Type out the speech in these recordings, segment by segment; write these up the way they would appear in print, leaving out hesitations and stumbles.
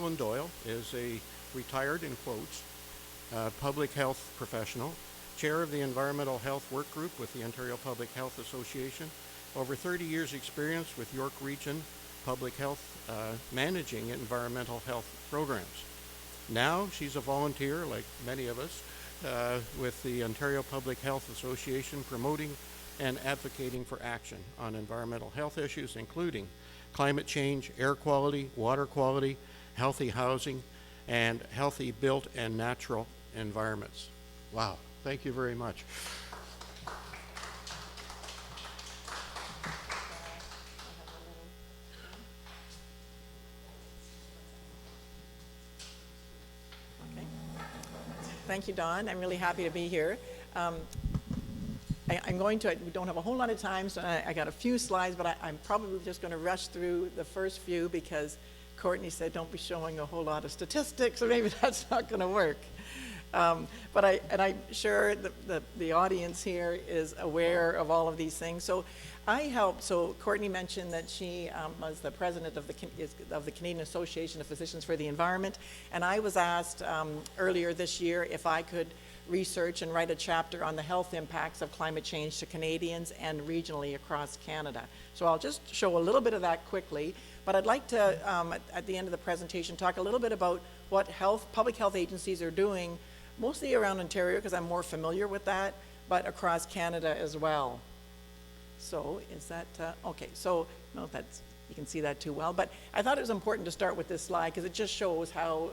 Helen Doyle is a retired, in quotes, public health professional, chair of the Environmental Health Work Group with the Ontario Public Health Association, over 30 years experience with York Region Public Health managing environmental health programs. Now she's a volunteer, like many of us, with the Ontario Public Health Association, promoting and advocating for action on environmental health issues, including climate change, air quality, water quality, healthy housing, and healthy built and natural environments. Wow, thank you very much. Okay. Thank you, Don. I'm really happy to be here. I'm going to, we don't have a whole lot of time, so I got a few slides, but I'm probably just going to rush through the first few because Courtney said don't be showing a whole lot of statistics, or maybe that's not going to work. But I'm sure the audience here is aware of all of these things. So so Courtney mentioned that she was the president of the Canadian Association of Physicians for the Environment, and I was asked earlier this year if I could research and write a chapter on the health impacts of climate change to Canadians and regionally across Canada. So I'll just show a little bit of that quickly, but I'd like to, at the end of the presentation, talk a little bit about what public health agencies are doing, mostly around Ontario, because I'm more familiar with that, but across Canada as well. So is that, okay, so, no, you can see that too well, but I thought it was important to start with this slide because it just shows how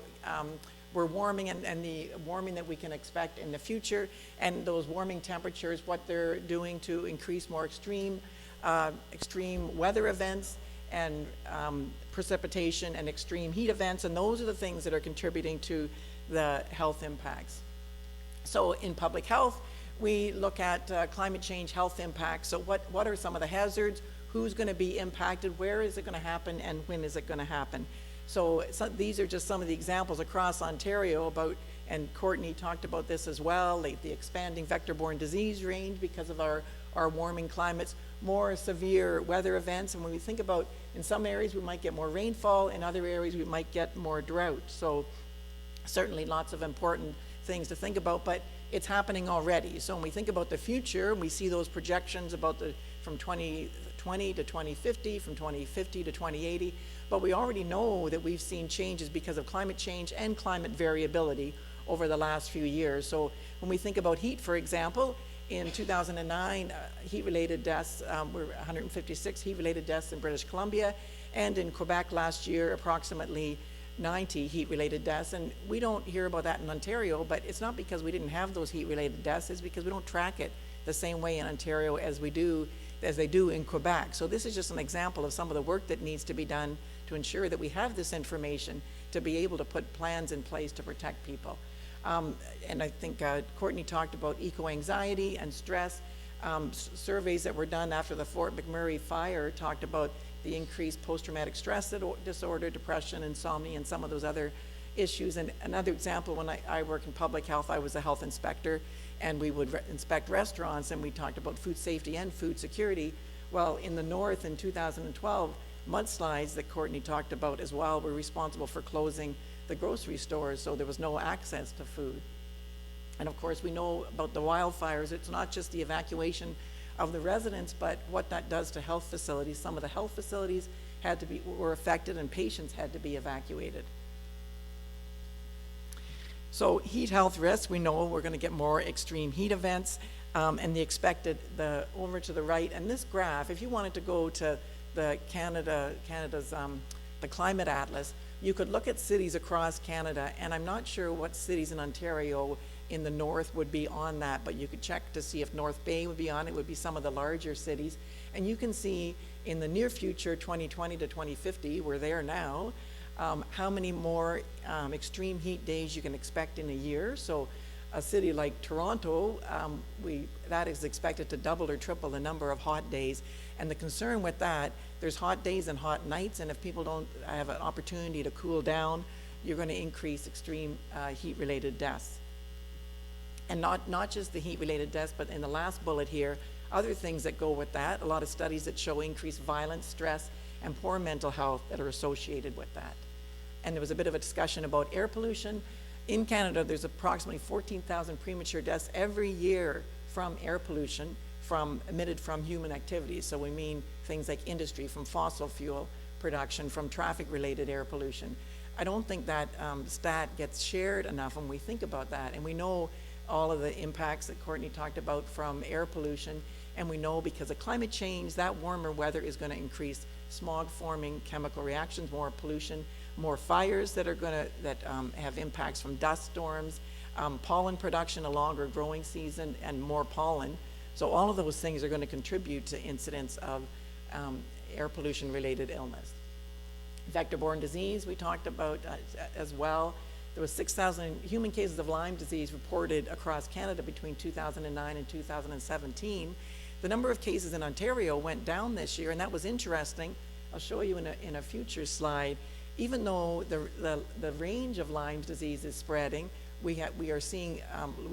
we're warming and the warming that we can expect in the future, and those warming temperatures, what they're doing to increase more extreme weather events and precipitation and extreme heat events, and those are the things that are contributing to the health impacts. So in public health, we look at climate change health impacts. So what are some of the hazards? Who's going to be impacted? Where is it going to happen? And when is it going to happen? So these are just some of the examples across Ontario about, and Courtney talked about this as well, like the expanding vector-borne disease range because of our warming climates, more severe weather events. And when we think about, in some areas we might get more rainfall, in other areas we might get more drought. So certainly lots of important things to think about, but it's happening already. So when we think about the future, we see those projections about from 2020 to 2050, from 2050 to 2080, but we already know that we've seen changes because of climate change and climate variability over the last few years. So when we think about heat, for example, in 2009, heat-related deaths were 156 heat-related deaths in British Columbia, and in Quebec last year, approximately 90 heat-related deaths. And we don't hear about that in Ontario, but it's not because we didn't have those heat-related deaths, it's because we don't track it the same way in Ontario as they do in Quebec. So this is just an example of some of the work that needs to be done to ensure that we have this information to be able to put plans in place to protect people. And I think Courtney talked about eco-anxiety and stress. Surveys that were done after the Fort McMurray fire talked about the increased post-traumatic stress disorder, depression, insomnia, and some of those other issues. And another example, when I work in public health, I was a health inspector, and we would inspect restaurants, and we talked about food safety and food security. Well, in the north in 2012, mudslides that Courtney talked about as well were responsible for closing the grocery stores, so there was no access to food. And of course, we know about the wildfires. It's not just the evacuation of the residents, but what that does to health facilities. Some of the health facilities were affected, and patients had to be evacuated. So heat health risks, we know we're going to get more extreme heat events, and over to the right, and this graph, if you wanted to go to Canada's the climate atlas, you could look at cities across Canada, and I'm not sure what cities in Ontario in the north would be on that, but you could check to see if North Bay would be on it. Would be some of the larger cities. And you can see in the near future, 2020 to 2050, we're there now, how many more extreme heat days you can expect in a year. So a city like Toronto, that is expected to double or triple the number of hot days. And the concern with that, there's hot days and hot nights, and if people don't have an opportunity to cool down, you're going to increase extreme heat-related deaths. And not just the heat-related deaths, but in the last bullet here, other things that go with that, a lot of studies that show increased violence, stress, and poor mental health that are associated with that. and there was a bit of a discussion about air pollution. In Canada, there's approximately 14,000 premature deaths every year from air pollution emitted from human activities. So we mean things like industry, from fossil fuel production, from traffic-related air pollution. I don't think that stat gets shared enough when we think about that. And we know all of the impacts that Courtney talked about from air pollution, and we know because of climate change, that warmer weather is going to increase smog-forming chemical reactions, more pollution, more fires that have impacts from dust storms, pollen production, a longer growing season, and more pollen. So all of those things are going to contribute to incidents of air pollution-related illness. Vector-borne disease we talked about as well. There was 6,000 human cases of Lyme disease reported across Canada between 2009 and 2017. The number of cases in Ontario went down this year, and that was interesting. I'll show you in a future slide. Even though the range of Lyme disease is spreading, we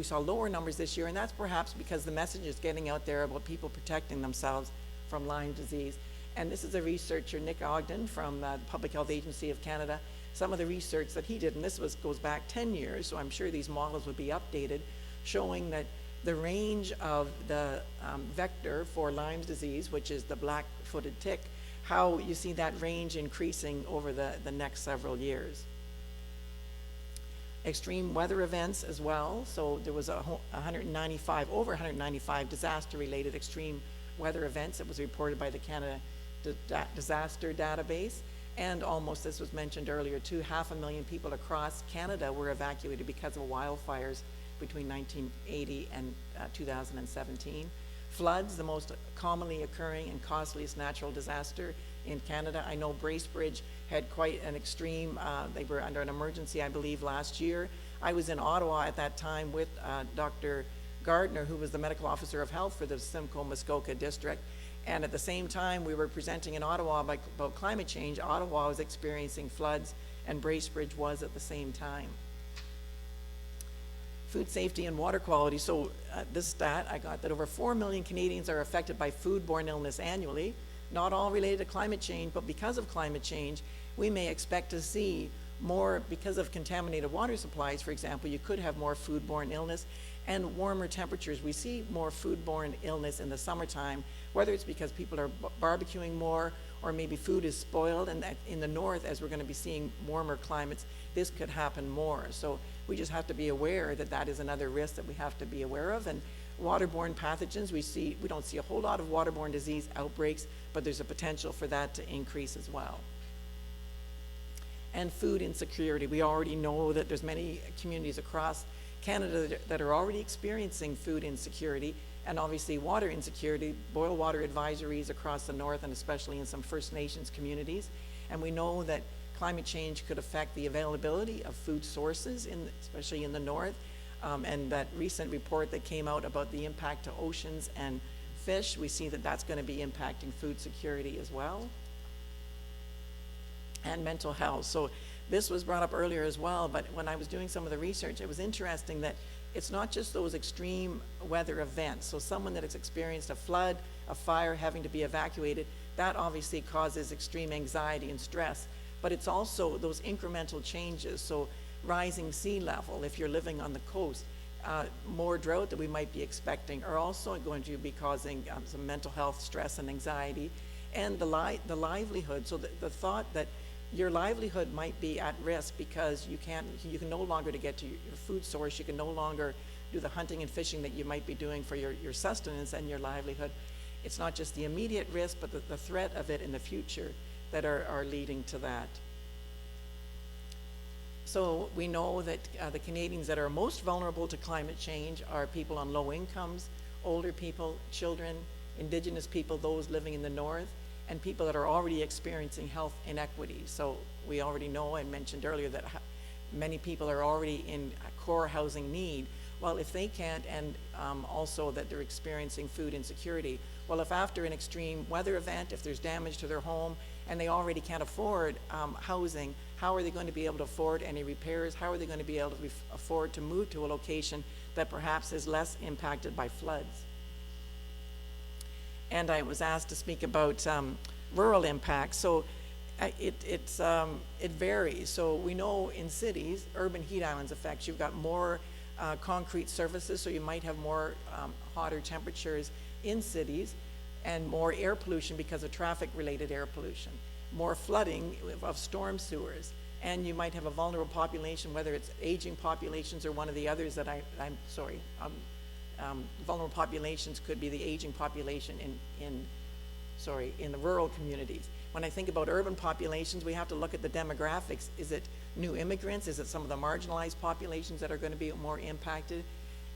saw lower numbers this year, and that's perhaps because the message is getting out there about people protecting themselves from Lyme disease. And this is a researcher, Nick Ogden, from the Public Health Agency of Canada. Some of the research that he did, and this goes back 10 years, so I'm sure these models would be updated, showing that the range of the vector for Lyme disease, which is the black-footed tick, how you see that range increasing over the next several years. Extreme weather events as well. So there was over 195 disaster-related extreme weather events that was reported by the Canada Disaster Database. And almost, as was mentioned earlier too, 500,000 people across Canada were evacuated because of wildfires between 1980 and 2017. Floods, the most commonly occurring and costliest natural disaster in Canada. I know Bracebridge had quite an extreme, they were under an emergency, I believe, last year. I was in Ottawa at that time with Dr. Gardner, who was the medical officer of health for the Simcoe-Muskoka district. And at the same time, we were presenting in Ottawa about climate change. Ottawa was experiencing floods, and Bracebridge was at the same time. Food safety and water quality. So this stat, I got that over 4 million Canadians are affected by foodborne illness annually. Not all related to climate change, but because of climate change, we may expect to see more, because of contaminated water supplies, for example, you could have more foodborne illness, and warmer temperatures. We see more foodborne illness in the summertime, whether it's because people are barbecuing more, or maybe food is spoiled, and that in the north, as we're going to be seeing warmer climates, this could happen more. So we just have to be aware that that is another risk that we have to be aware of. And waterborne pathogens, we don't see a whole lot of waterborne disease outbreaks, but there's a potential for that to increase as well. And food insecurity. We already know that there's many communities across Canada that are already experiencing food insecurity, and obviously water insecurity, boil water advisories across the north, and especially in some First Nations communities. And we know that climate change could affect the availability of food sources, especially in the north. And that recent report that came out about the impact to oceans and fish, we see that that's going to be impacting food security as well. And mental health. So this was brought up earlier as well, but when I was doing some of the research, it was interesting that it's not just those extreme weather events. So someone that has experienced a flood, a fire, having to be evacuated, that obviously causes extreme anxiety and stress. But it's also those incremental changes. So rising sea level, if you're living on the coast, more drought that we might be expecting are also going to be causing some mental health stress and anxiety. And the livelihood, so the thought that your livelihood might be at risk because you can no longer to get to your food source, you can no longer do the hunting and fishing that you might be doing for your sustenance and your livelihood. It's not just the immediate risk, but the threat of it in the future that are leading to that. So we know that the Canadians that are most vulnerable to climate change are people on low incomes, older people, children, Indigenous people, those living in the north, and people that are already experiencing health inequities. So we already know, I mentioned earlier, that many people are already in core housing need. Well, if they can't, and also that they're experiencing food insecurity, well, if after an extreme weather event, if there's damage to their home, and they already can't afford housing, how are they going to be able to afford any repairs? How are they going to be able to afford to move to a location that perhaps is less impacted by floods? And I was asked to speak about rural impacts. So It varies. So we know in cities, urban heat islands effects, you've got more concrete surfaces, so you might have more hotter temperatures in cities, and more air pollution because of traffic-related air pollution, more flooding of storm sewers, and you might have a vulnerable population, whether it's aging populations or one of the others that vulnerable populations could be the aging population in the rural communities. When I think about urban populations, we have to look at the demographics. Is it new immigrants? Is it some of the marginalized populations that are going to be more impacted?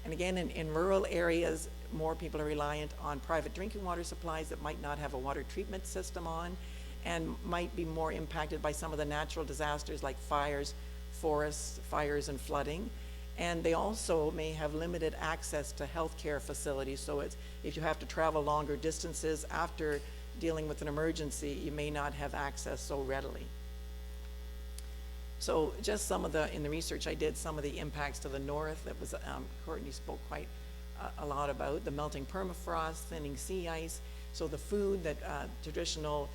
And again, in rural areas, more people are reliant on private drinking water supplies that might not have a water treatment system on, and might be more impacted by some of the natural disasters like fires, forest fires, and flooding. And they also may have limited access to healthcare facilities. So if you have to travel longer distances after dealing with an emergency, you may not have access so readily. So just in the research I did, some of the impacts to the north that was, Courtney spoke quite a lot about, the melting permafrost, thinning sea ice. So the food that traditional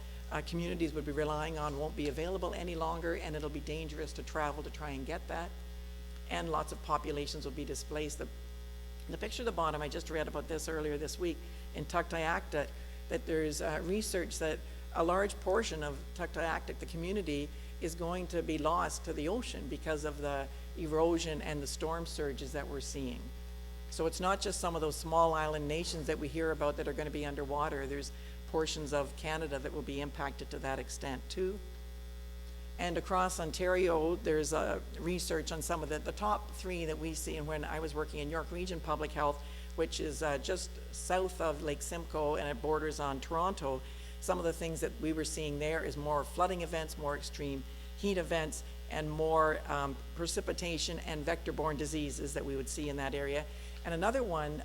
communities would be relying on won't be available any longer, and it'll be dangerous to travel to try and get that. And lots of populations will be displaced. The picture at the bottom, I just read about this earlier this week in Tuktoyaktuk, that there's research that a large portion of Tuktoyaktuk, the community, is going to be lost to the ocean because of the erosion and the storm surges that we're seeing. So it's not just some of those small island nations that we hear about that are going to be underwater. There's portions of Canada that will be impacted to that extent too. And across Ontario, there's research on some of the top three that we see. And when I was working in York Region Public Health, which is just south of Lake Simcoe and it borders on Toronto, some of the things that we were seeing there is more flooding events, more extreme heat events, and more precipitation and vector-borne diseases that we would see in that area. And another one,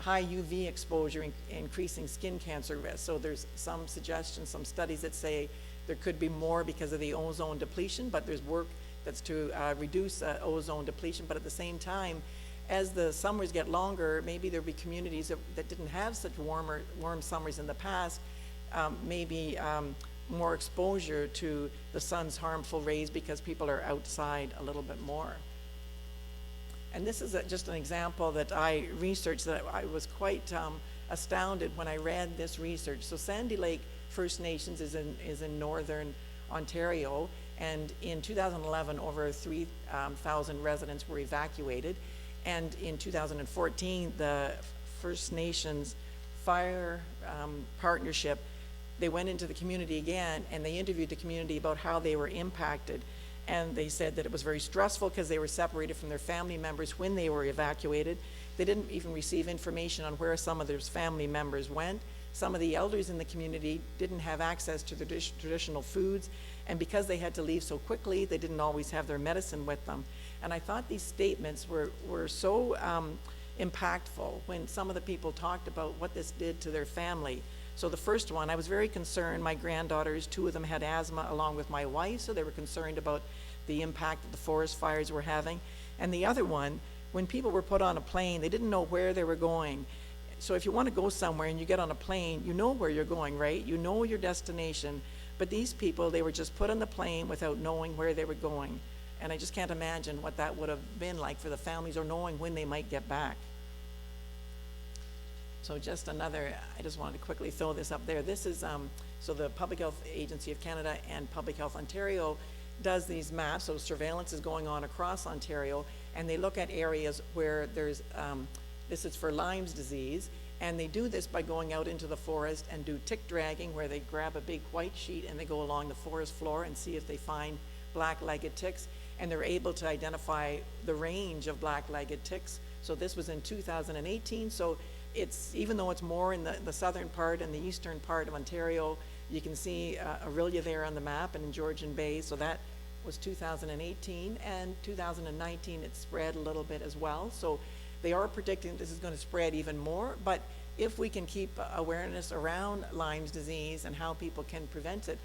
high UV exposure increasing skin cancer risk. So there's some suggestions, some studies that say there could be more because of the ozone depletion, but there's work that's to reduce ozone depletion. But at the same time, as the summers get longer, maybe there'll be communities that didn't have such warm summers in the past, maybe more exposure to the sun's harmful rays because people are outside a little bit more. And this is just an example that I researched that I was quite astounded when I read this research. So Sandy Lake First Nations is in northern Ontario, and in 2011 over 3,000 residents were evacuated, and in 2014 the First Nations Fire Partnership, they went into the community again and they interviewed the community about how they were impacted, and they said that it was very stressful because they were separated from their family members when they were evacuated. They didn't even receive information on where some of their family members went. Some of the elders in the community didn't have access to the traditional foods, and because they had to leave so quickly, they didn't always have their medicine with them. And I thought these statements were so impactful when some of the people talked about what this did to their family. So the first one, I was very concerned. My granddaughters, 2 of them had asthma along with my wife, so they were concerned about the impact that the forest fires were having. And the other one, when people were put on a plane, they didn't know where they were going. So if you want to go somewhere and you get on a plane, you know where you're going, right? You know your destination. But these people, they were just put on the plane without knowing where they were going. And I just can't imagine what that would have been like for the families, or knowing when they might get back. So just another, I just wanted to quickly throw this up there. This is, so the Public Health Agency of Canada and Public Health Ontario does these maps. So surveillance is going on across Ontario, and they look at areas where there's, this is for Lyme's disease, and they do this by going out into the forest and do tick dragging, where they grab a big white sheet and they go along the forest floor and see if they find black-legged ticks, and they're able to identify the range of black-legged ticks. So this was in 2018, so it's, even though it's more in the southern part and the eastern part of Ontario, you can see Aurelia there on the map, and in Georgian Bay, so that was 2018, and 2019 it spread a little bit as well. So they are predicting this is going to spread even more, but if we can keep awareness around Lyme's disease and how people can prevent it,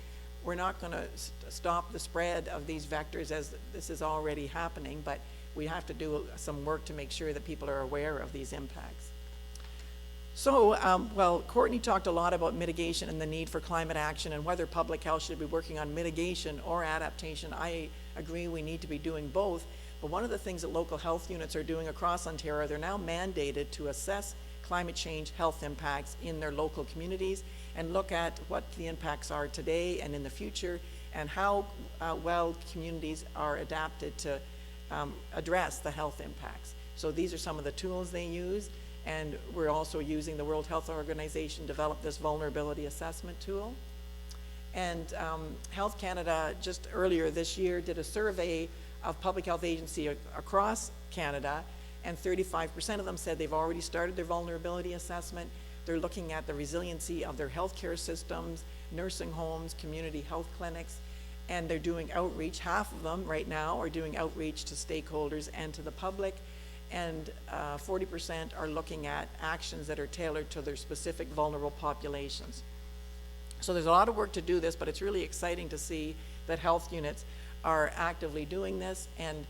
we're not going to stop the spread of these vectors, as this is already happening, but we have to do some work to make sure that people are aware of these impacts. So, well, Courtney talked a lot about mitigation and the need for climate action and whether public health should be working on mitigation or adaptation. I agree we need to be doing both, but one of the things that local health units are doing across Ontario, they're now mandated to assess climate change health impacts in their local communities and look at what the impacts are today and in the future and how well communities are adapted to address the health impacts. So these are some of the tools they use. And we're also using the World Health Organization to develop this vulnerability assessment tool. And Health Canada just earlier this year did a survey of public health agencies across Canada, and 35% of them said they've already started their vulnerability assessment. They're looking at the resiliency of their healthcare systems, nursing homes, community health clinics, and they're doing outreach. Half of them right now are doing outreach to stakeholders and to the public. And 40% are looking at actions that are tailored to their specific vulnerable populations. So there's a lot of work to do this, but it's really exciting to see that health units are actively doing this. And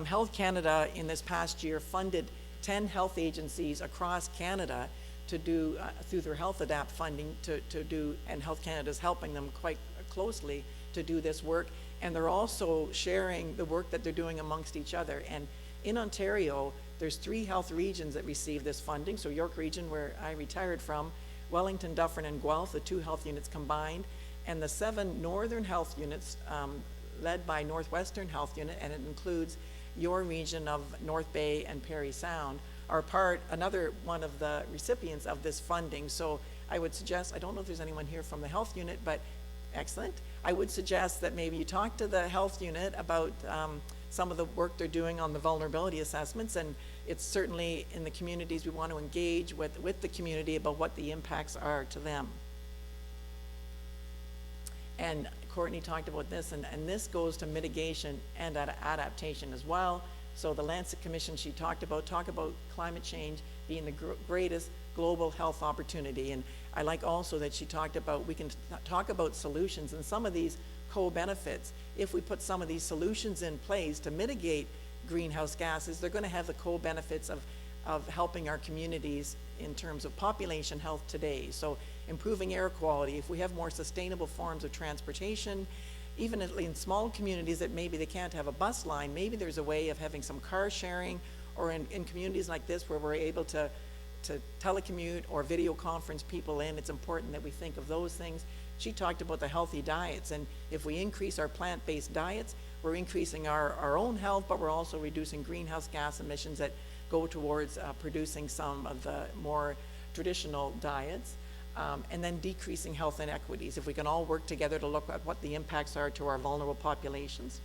Health Canada in this past year funded 10 health agencies across Canada to do, through their Health Adapt funding, to do, and Health Canada is helping them quite closely to do this work. And they're also sharing the work that they're doing amongst each other. And in Ontario, there's 3 health regions that receive this funding. So York Region, where I retired from, Wellington, Dufferin, and Guelph, the 2 health units combined, and the 7 northern health units led by Northwestern Health Unit, and it includes your region of North Bay and Parry Sound, are another one of the recipients of this funding. So I would suggest, I don't know if there's anyone here from the health unit, but excellent. I would suggest that maybe you talk to the health unit about some of the work they're doing on the vulnerability assessments, and it's certainly in the communities we want to engage with the community about what the impacts are to them. And Courtney talked about this, and this goes to mitigation and adaptation as well. So the Lancet Commission she talked about climate change being the greatest global health opportunity. And I like also that she talked about, we can talk about solutions and some of these co-benefits. If we put some of these solutions in place to mitigate greenhouse gases, they're going to have the co-benefits of helping our communities in terms of population health today. So improving air quality, if we have more sustainable forms of transportation, even in small communities that maybe they can't have a bus line, maybe there's a way of having some car sharing, or in communities like this where we're able to telecommute or video conference people in, it's important that we think of those things. She talked about the healthy diets, and if we increase our plant-based diets, we're increasing our own health, but we're also reducing greenhouse gas emissions that go towards producing some of the more traditional diets, and then decreasing health inequities. If we can all work together to look at what the impacts are to our vulnerable populations.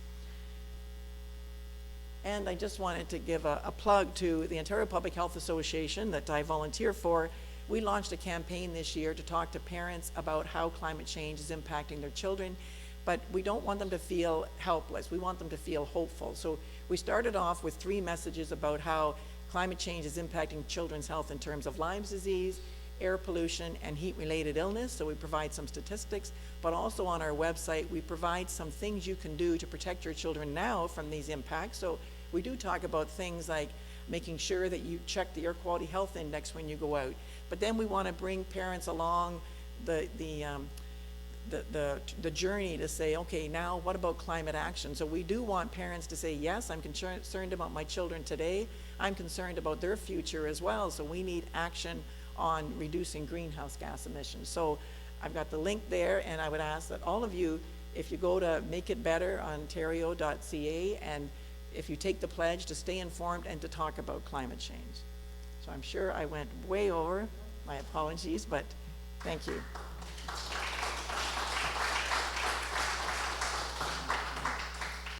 And I just wanted to give a plug to the Ontario Public Health Association that I volunteer for. We launched a campaign this year to talk to parents about how climate change is impacting their children, but we don't want them to feel helpless. We want them to feel hopeful. So we started off with 3 messages about how climate change is impacting children's health in terms of Lyme's disease, air pollution, and heat-related illness. So we provide some statistics, but also on our website, we provide some things you can do to protect your children now from these impacts. So we do talk about things like making sure that you check the air quality health index when you go out. But then we want to bring parents along the journey to say, okay, now what about climate action? So we do want parents to say, yes, I'm concerned about my children today. I'm concerned about their future as well. So we need action on reducing greenhouse gas emissions. So I've got the link there, and I would ask that all of you, if you go to makeitbetterontario.ca, and if you take the pledge to stay informed and to talk about climate change. So I'm sure I went way over, my apologies, but thank you.